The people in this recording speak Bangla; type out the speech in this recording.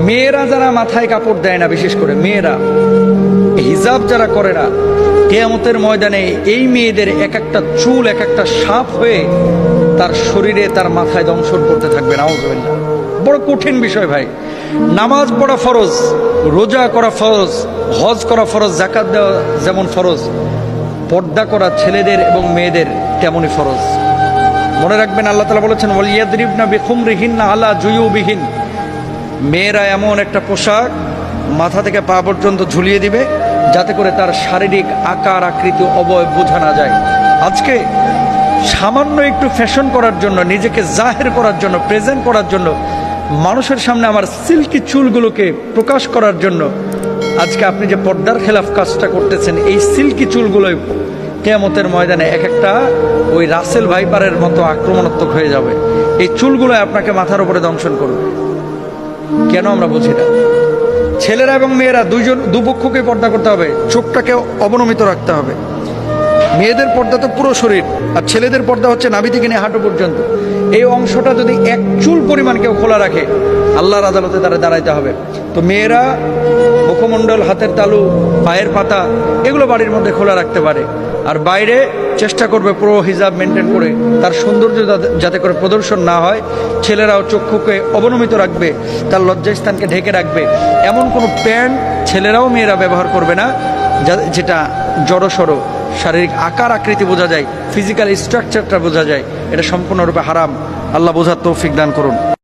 মেয়েরা যারা মাথায় কাপড় দেয় না, বিশেষ করে মেয়েরা হিজাব যারা করে না, কিয়ামতের ময়দানে এই মেয়েদের এক একটা চুল এক একটা সাপ হয়ে তার শরীরে তার মাথায় দংশন করতে থাকবে। নাউযুবিল্লাহ। বড় কঠিন বিষয় ভাই। নামাজ পড়া ফরজ, রোজা করা ফরজ, হজ করা ফরজ, যাকাত দেওয়া যেমন ফরজ, পর্দা করা ছেলেদের এবং মেয়েদের তেমনই ফরজ। মনে রাখবেন, আল্লাহ তাআলা বলেছেন ওয়ালিয়াদরিবনা বিখুমরিহিন্না আলা জুয়ুবিহিন, মেয়েরা এমন একটা পোশাক মাথা থেকে পা পর্যন্ত ঝুলিয়ে দিবে যাতে করে তার শারীরিক আকার আকৃতি অবয়ব বোঝা না যায়। আজকে সামান্য একটু ফ্যাশন করার জন্য, নিজেকে জাহের করার জন্য, প্রেজেন্ট করার জন্য, মানুষের সামনে আমার সিল্কি চুলগুলোকে প্রকাশ করার জন্য আজকে আপনি যে পর্দার খেলাফ কাজটা করতেছেন, এই সিল্কি চুলগুলোই কিয়ামতের ময়দানে এক একটা ওই রাসেল ভাইপারের মতো আক্রমণাত্মক হয়ে যাবে। এই চুলগুলো আপনাকে মাথার উপরে দংশন করবে। কেন আমরা বুঝি না? ছেলেরা এবং মেয়েরা দুপক্ষকে পর্দা করতে হবে, চোখটাকে অবনমিত রাখতে হবে। মেয়েদের পর্দা তো পুরো শরীর, আর ছেলেদের পর্দা হচ্ছে নাভি থেকে নিয়ে হাঁটু পর্যন্ত। এই অংশটা যদি এক চুল পরিমাণ কেউ খোলা রাখে, আল্লাহর আদালতে তারা দাঁড়াইতে হবে। তো মেয়েরা মুখমণ্ডল, হাতের তালু, পায়ের পাতা এগুলো বাড়ির মধ্যে খোলা রাখতে পারে, আর বাইরে চেষ্টা করবে পুরো হিজাব মেনটেন করে তার সৌন্দর্য যাতে করে প্রদর্শন না হয়। ছেলেরাও চক্ষুকে অবনমিত রাখবে, তার লজ্জাস্থানকে ঢেকে রাখবে। এমন কোনো প্যান্ট ছেলেরাও মেয়েরা ব্যবহার করবে না যেটা জড়সড় শারীরিক আকার আকৃতি বোঝা যায়, ফিজিক্যাল স্ট্রাকচারটা বোঝা যায়। এটা সম্পূর্ণরূপে হারাম। আল্লাহ বোঝার তৌফিক দান করুন।